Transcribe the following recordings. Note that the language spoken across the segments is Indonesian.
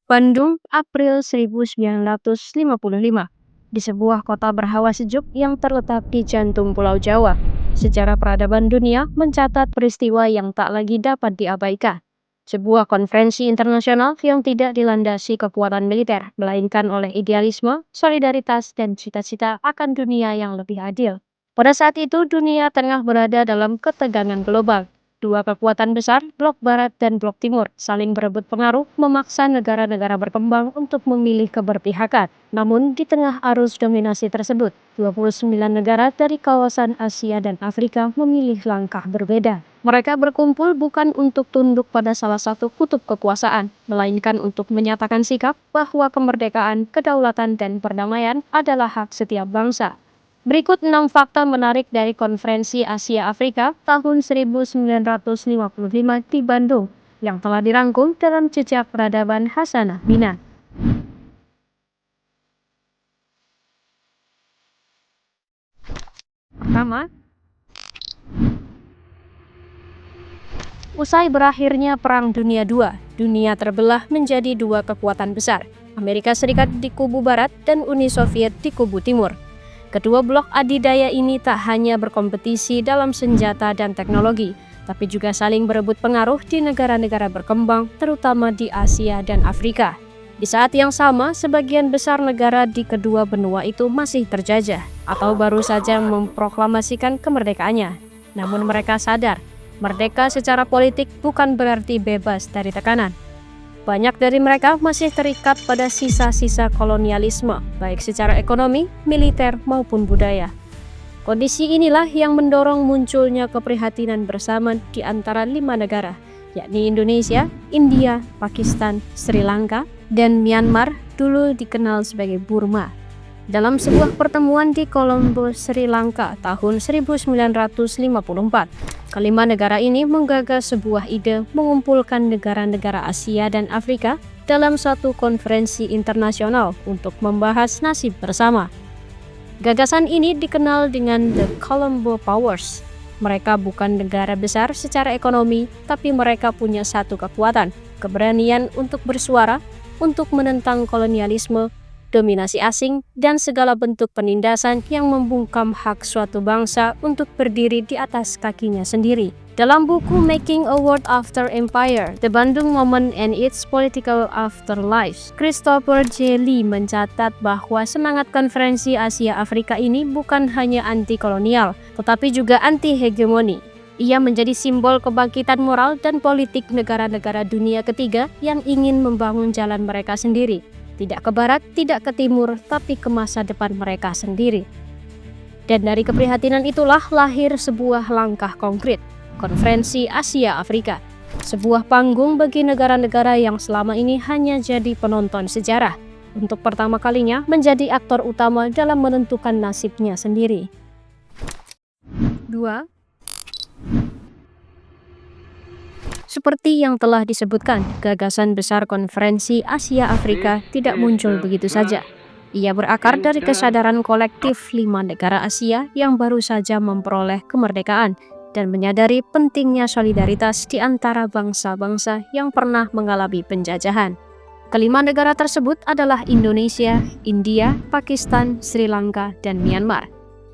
Bandung, April 1955, di sebuah kota berhawa sejuk yang terletak di jantung Pulau Jawa. Sejarah peradaban dunia mencatat peristiwa yang tak lagi dapat diabaikan. Sebuah konferensi internasional yang tidak dilandasi kekuatan militer, melainkan oleh idealisme, solidaritas, dan cita-cita akan dunia yang lebih adil. Pada saat itu, dunia tengah berada dalam ketegangan global. Dua kekuatan besar, Blok Barat dan Blok Timur, saling berebut pengaruh, memaksa negara-negara berkembang untuk memilih keberpihakan. Namun, di tengah arus dominasi tersebut, 29 negara dari kawasan Asia dan Afrika memilih langkah berbeda. Mereka berkumpul bukan untuk tunduk pada salah satu kutub kekuasaan, melainkan untuk menyatakan sikap bahwa kemerdekaan, kedaulatan, dan perdamaian adalah hak setiap bangsa. Berikut 6 fakta menarik dari Konferensi Asia Afrika tahun 1955 di Bandung yang telah dirangkum dalam Jejak Peradaban Hasanah Bina. Pertama, usai berakhirnya Perang Dunia II, dunia terbelah menjadi dua kekuatan besar, Amerika Serikat di kubu barat dan Uni Soviet di kubu timur. Kedua blok adidaya ini tak hanya berkompetisi dalam senjata dan teknologi, tapi juga saling berebut pengaruh di negara-negara berkembang, terutama di Asia dan Afrika. Di saat yang sama, sebagian besar negara di kedua benua itu masih terjajah atau baru saja memproklamasikan kemerdekaannya. Namun mereka sadar, merdeka secara politik bukan berarti bebas dari tekanan. Banyak dari mereka masih terikat pada sisa-sisa kolonialisme, baik secara ekonomi, militer, maupun budaya. Kondisi inilah yang mendorong munculnya keprihatinan bersama di antara 5 negara, yakni Indonesia, India, Pakistan, Sri Lanka, dan Myanmar, dulu dikenal sebagai Burma. Dalam sebuah pertemuan di Colombo, Sri Lanka tahun 1954, kelima negara ini menggagas sebuah ide mengumpulkan negara-negara Asia dan Afrika dalam suatu konferensi internasional untuk membahas nasib bersama. Gagasan ini dikenal dengan The Colombo Powers. Mereka bukan negara besar secara ekonomi, tapi mereka punya satu kekuatan, keberanian untuk bersuara, untuk menentang kolonialisme, dominasi asing, dan segala bentuk penindasan yang membungkam hak suatu bangsa untuk berdiri di atas kakinya sendiri. Dalam buku Making a World After Empire, The Bandung Moment and Its Political Afterlife, Christopher J. Lee mencatat bahwa semangat konferensi Asia Afrika ini bukan hanya anti-kolonial, tetapi juga anti-hegemoni. Ia menjadi simbol kebangkitan moral dan politik negara-negara dunia ketiga yang ingin membangun jalan mereka sendiri. Tidak ke barat, tidak ke timur, tapi ke masa depan mereka sendiri. Dan dari keprihatinan itulah lahir sebuah langkah konkret, Konferensi Asia Afrika. Sebuah panggung bagi negara-negara yang selama ini hanya jadi penonton sejarah, untuk pertama kalinya menjadi aktor utama dalam menentukan nasibnya sendiri. 2. Seperti yang telah disebutkan, gagasan besar Konferensi Asia Afrika tidak muncul begitu saja. Ia berakar dari kesadaran kolektif 5 negara Asia yang baru saja memperoleh kemerdekaan dan menyadari pentingnya solidaritas di antara bangsa-bangsa yang pernah mengalami penjajahan. Kelima negara tersebut adalah Indonesia, India, Pakistan, Sri Lanka, dan Myanmar.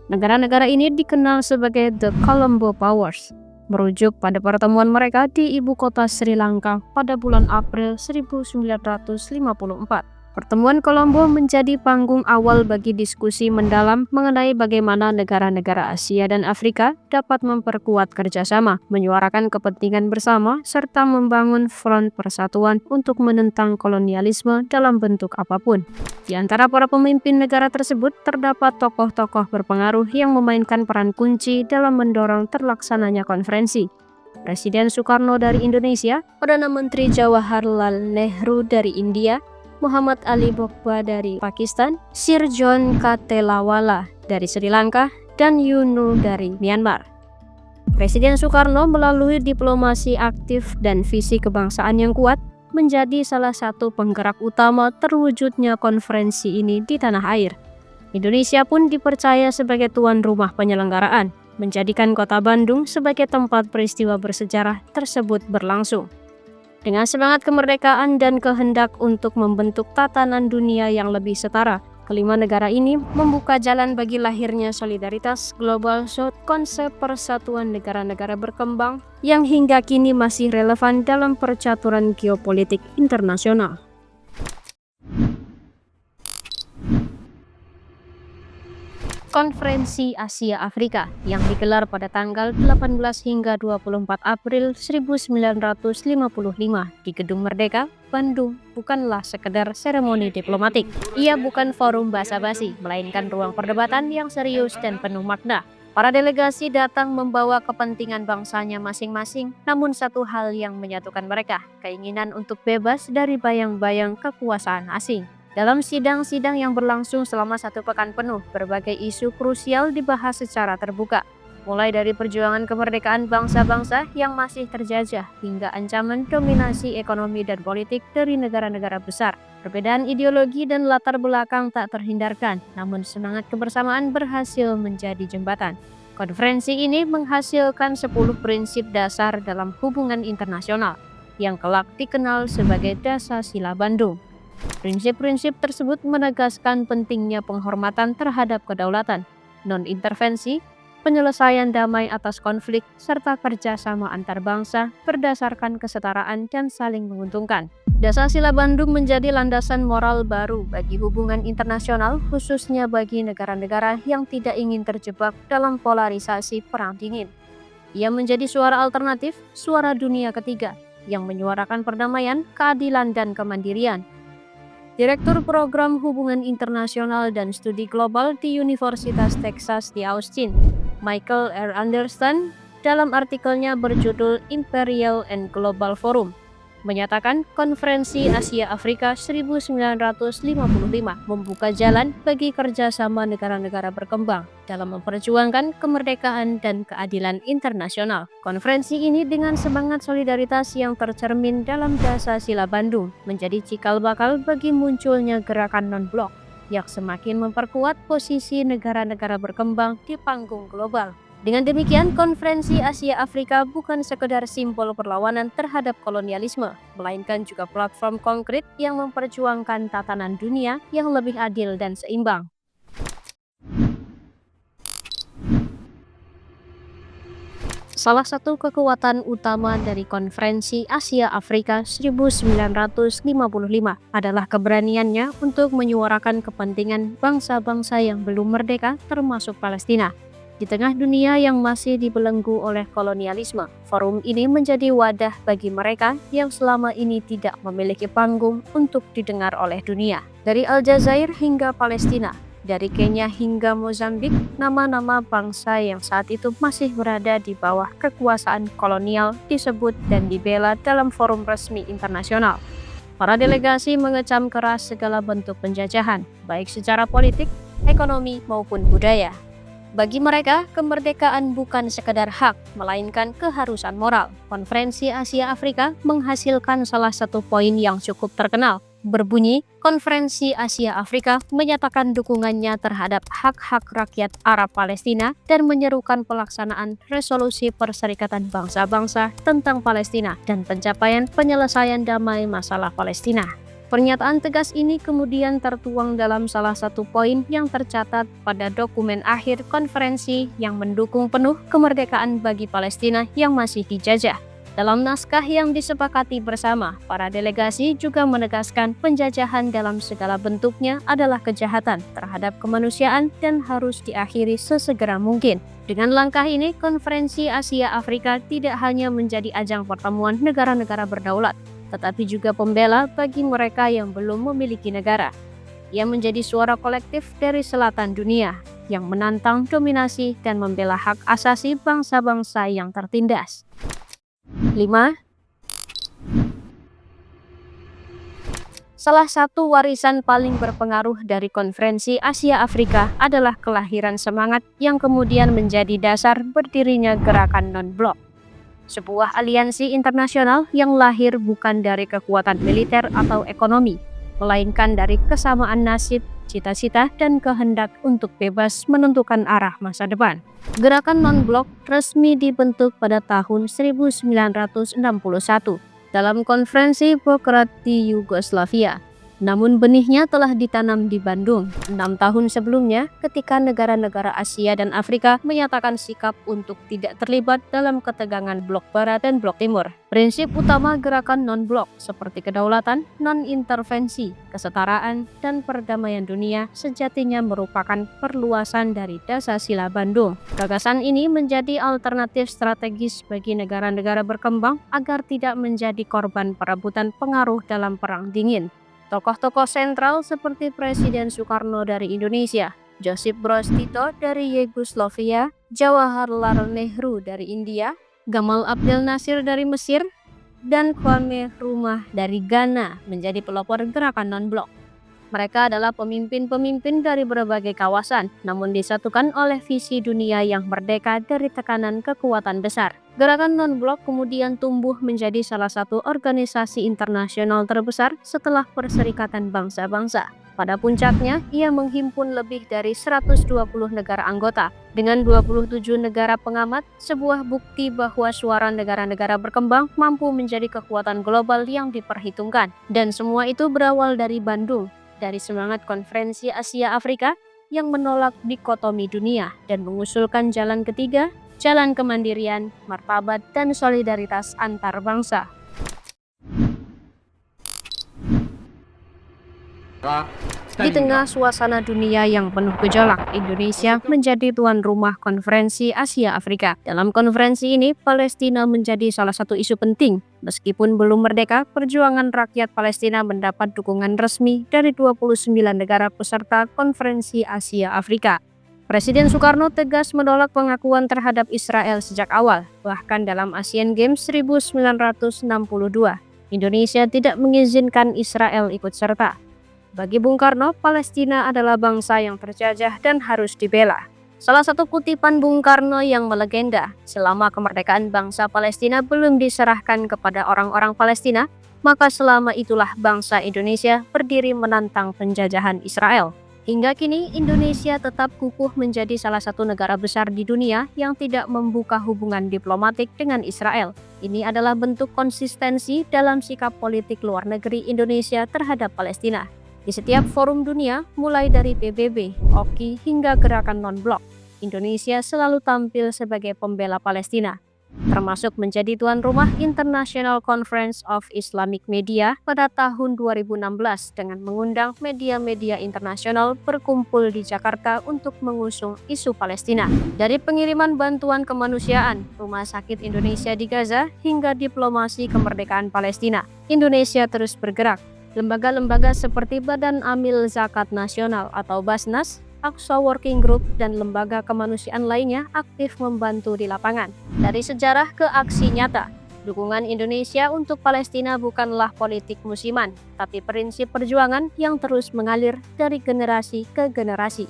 Negara-negara ini dikenal sebagai The Colombo Powers, merujuk pada pertemuan mereka di ibu kota Sri Lanka pada bulan April 1954. Pertemuan Colombo menjadi panggung awal bagi diskusi mendalam mengenai bagaimana negara-negara Asia dan Afrika dapat memperkuat kerjasama, menyuarakan kepentingan bersama, serta membangun front persatuan untuk menentang kolonialisme dalam bentuk apapun. Di antara para pemimpin negara tersebut terdapat tokoh-tokoh berpengaruh yang memainkan peran kunci dalam mendorong terlaksananya konferensi. Presiden Soekarno dari Indonesia, Perdana Menteri Jawaharlal Nehru dari India, Muhammad Ali Bokba dari Pakistan, Sir John Katelawala dari Sri Lanka, dan Yunu dari Myanmar. Presiden Soekarno melalui diplomasi aktif dan visi kebangsaan yang kuat menjadi salah satu penggerak utama terwujudnya konferensi ini di tanah air. Indonesia pun dipercaya sebagai tuan rumah penyelenggaraan, menjadikan kota Bandung sebagai tempat peristiwa bersejarah tersebut berlangsung. Dengan semangat kemerdekaan dan kehendak untuk membentuk tatanan dunia yang lebih setara, kelima negara ini membuka jalan bagi lahirnya solidaritas global, konsep persatuan negara-negara berkembang yang hingga kini masih relevan dalam percaturan geopolitik internasional. Konferensi Asia Afrika yang digelar pada tanggal 18 hingga 24 April 1955 di Gedung Merdeka, Bandung, bukanlah sekedar seremoni diplomatik. Ia bukan forum basa-basi, melainkan ruang perdebatan yang serius dan penuh makna. Para delegasi datang membawa kepentingan bangsanya masing-masing, namun satu hal yang menyatukan mereka, keinginan untuk bebas dari bayang-bayang kekuasaan asing. Dalam sidang-sidang yang berlangsung selama 1 pekan penuh, berbagai isu krusial dibahas secara terbuka. Mulai dari perjuangan kemerdekaan bangsa-bangsa yang masih terjajah, hingga ancaman dominasi ekonomi dan politik dari negara-negara besar. Perbedaan ideologi dan latar belakang tak terhindarkan, namun semangat kebersamaan berhasil menjadi jembatan. Konferensi ini menghasilkan 10 prinsip dasar dalam hubungan internasional, yang kelak dikenal sebagai Dasar-Sila Bandung. Prinsip-prinsip tersebut menegaskan pentingnya penghormatan terhadap kedaulatan, non-intervensi, penyelesaian damai atas konflik, serta kerjasama antar bangsa berdasarkan kesetaraan dan saling menguntungkan. Dasar-Sila Bandung menjadi landasan moral baru bagi hubungan internasional, khususnya bagi negara-negara yang tidak ingin terjebak dalam polarisasi perang dingin. Ia menjadi suara alternatif, suara dunia ketiga, yang menyuarakan perdamaian, keadilan, dan kemandirian. Direktur Program Hubungan Internasional dan Studi Global di Universitas Texas di Austin, Michael R. Anderson, dalam artikelnya berjudul Imperial and Global Forum, menyatakan Konferensi Asia Afrika 1955 membuka jalan bagi kerjasama negara-negara berkembang dalam memperjuangkan kemerdekaan dan keadilan internasional. Konferensi ini dengan semangat solidaritas yang tercermin dalam Dasar-Sila Bandung menjadi cikal bakal bagi munculnya gerakan non-blok yang semakin memperkuat posisi negara-negara berkembang di panggung global. Dengan demikian, Konferensi Asia Afrika bukan sekedar simbol perlawanan terhadap kolonialisme, melainkan juga platform konkret yang memperjuangkan tatanan dunia yang lebih adil dan seimbang. Salah satu kekuatan utama dari Konferensi Asia Afrika 1955 adalah keberaniannya untuk menyuarakan kepentingan bangsa-bangsa yang belum merdeka, termasuk Palestina. Di tengah dunia yang masih dibelenggu oleh kolonialisme, forum ini menjadi wadah bagi mereka yang selama ini tidak memiliki panggung untuk didengar oleh dunia. Dari Aljazair hingga Palestina, dari Kenya hingga Mozambik, nama-nama bangsa yang saat itu masih berada di bawah kekuasaan kolonial disebut dan dibela dalam forum resmi internasional. Para delegasi mengecam keras segala bentuk penjajahan, baik secara politik, ekonomi, maupun budaya. Bagi mereka, kemerdekaan bukan sekedar hak, melainkan keharusan moral. Konferensi Asia Afrika menghasilkan salah satu poin yang cukup terkenal, berbunyi, Konferensi Asia Afrika menyatakan dukungannya terhadap hak-hak rakyat Arab Palestina dan menyerukan pelaksanaan resolusi Perserikatan Bangsa-Bangsa tentang Palestina dan pencapaian penyelesaian damai masalah Palestina. Pernyataan tegas ini kemudian tertuang dalam salah satu poin yang tercatat pada dokumen akhir konferensi yang mendukung penuh kemerdekaan bagi Palestina yang masih dijajah. Dalam naskah yang disepakati bersama, para delegasi juga menegaskan penjajahan dalam segala bentuknya adalah kejahatan terhadap kemanusiaan dan harus diakhiri sesegera mungkin. Dengan langkah ini, Konferensi Asia Afrika tidak hanya menjadi ajang pertemuan negara-negara berdaulat, tetapi juga pembela bagi mereka yang belum memiliki negara. Ia menjadi suara kolektif dari selatan dunia yang menantang dominasi dan membela hak asasi bangsa-bangsa yang tertindas. 5. Salah satu warisan paling berpengaruh dari Konferensi Asia Afrika adalah kelahiran semangat yang kemudian menjadi dasar berdirinya gerakan non-blok. Sebuah aliansi internasional yang lahir bukan dari kekuatan militer atau ekonomi, melainkan dari kesamaan nasib, cita-cita, dan kehendak untuk bebas menentukan arah masa depan. Gerakan non-blok resmi dibentuk pada tahun 1961 dalam konferensi Pokrat di Yugoslavia. Namun benihnya telah ditanam di Bandung 6 tahun sebelumnya ketika negara-negara Asia dan Afrika menyatakan sikap untuk tidak terlibat dalam ketegangan Blok Barat dan Blok Timur. Prinsip utama gerakan non-blok seperti kedaulatan, non-intervensi, kesetaraan, dan perdamaian dunia sejatinya merupakan perluasan dari Dasar-Sila Bandung. Gagasan ini menjadi alternatif strategis bagi negara-negara berkembang agar tidak menjadi korban perebutan pengaruh dalam Perang Dingin. Tokoh-tokoh sentral seperti Presiden Soekarno dari Indonesia, Josip Broz Tito dari Yugoslavia, Jawaharlal Nehru dari India, Gamal Abdel Nasir dari Mesir, dan Kwame Nkrumah dari Ghana menjadi pelopor gerakan non-blok. Mereka adalah pemimpin-pemimpin dari berbagai kawasan, namun disatukan oleh visi dunia yang merdeka dari tekanan kekuatan besar. Gerakan non-blok kemudian tumbuh menjadi salah satu organisasi internasional terbesar setelah Perserikatan Bangsa-Bangsa. Pada puncaknya, ia menghimpun lebih dari 120 negara anggota. Dengan 27 negara pengamat, sebuah bukti bahwa suara negara-negara berkembang mampu menjadi kekuatan global yang diperhitungkan. Dan semua itu berawal dari Bandung, dari semangat Konferensi Asia Afrika yang menolak dikotomi dunia dan mengusulkan jalan ketiga, jalan kemandirian, martabat, dan solidaritas antar bangsa. Di tengah suasana dunia yang penuh gejolak, Indonesia menjadi tuan rumah Konferensi Asia Afrika. Dalam konferensi ini, Palestina menjadi salah satu isu penting. Meskipun belum merdeka, perjuangan rakyat Palestina mendapat dukungan resmi dari 29 negara peserta Konferensi Asia Afrika. Presiden Soekarno tegas menolak pengakuan terhadap Israel sejak awal. Bahkan dalam Asian Games 1962, Indonesia tidak mengizinkan Israel ikut serta. Bagi Bung Karno, Palestina adalah bangsa yang terjajah dan harus dibela. Salah satu kutipan Bung Karno yang melegenda, selama kemerdekaan bangsa Palestina belum diserahkan kepada orang-orang Palestina, maka selama itulah bangsa Indonesia berdiri menantang penjajahan Israel. Hingga kini, Indonesia tetap kukuh menjadi salah satu negara besar di dunia yang tidak membuka hubungan diplomatik dengan Israel. Ini adalah bentuk konsistensi dalam sikap politik luar negeri Indonesia terhadap Palestina. Di setiap forum dunia, mulai dari PBB, OKI, hingga gerakan non-blok, Indonesia selalu tampil sebagai pembela Palestina, termasuk menjadi tuan rumah International Conference of Islamic Media pada tahun 2016 dengan mengundang media-media internasional berkumpul di Jakarta untuk mengusung isu Palestina. Dari pengiriman bantuan kemanusiaan, Rumah Sakit Indonesia di Gaza, hingga diplomasi kemerdekaan Palestina, Indonesia terus bergerak. Lembaga-lembaga seperti Badan Amil Zakat Nasional atau Basnas, Aqsa Working Group, dan lembaga kemanusiaan lainnya aktif membantu di lapangan. Dari sejarah ke aksi nyata, dukungan Indonesia untuk Palestina bukanlah politik musiman, tapi prinsip perjuangan yang terus mengalir dari generasi ke generasi.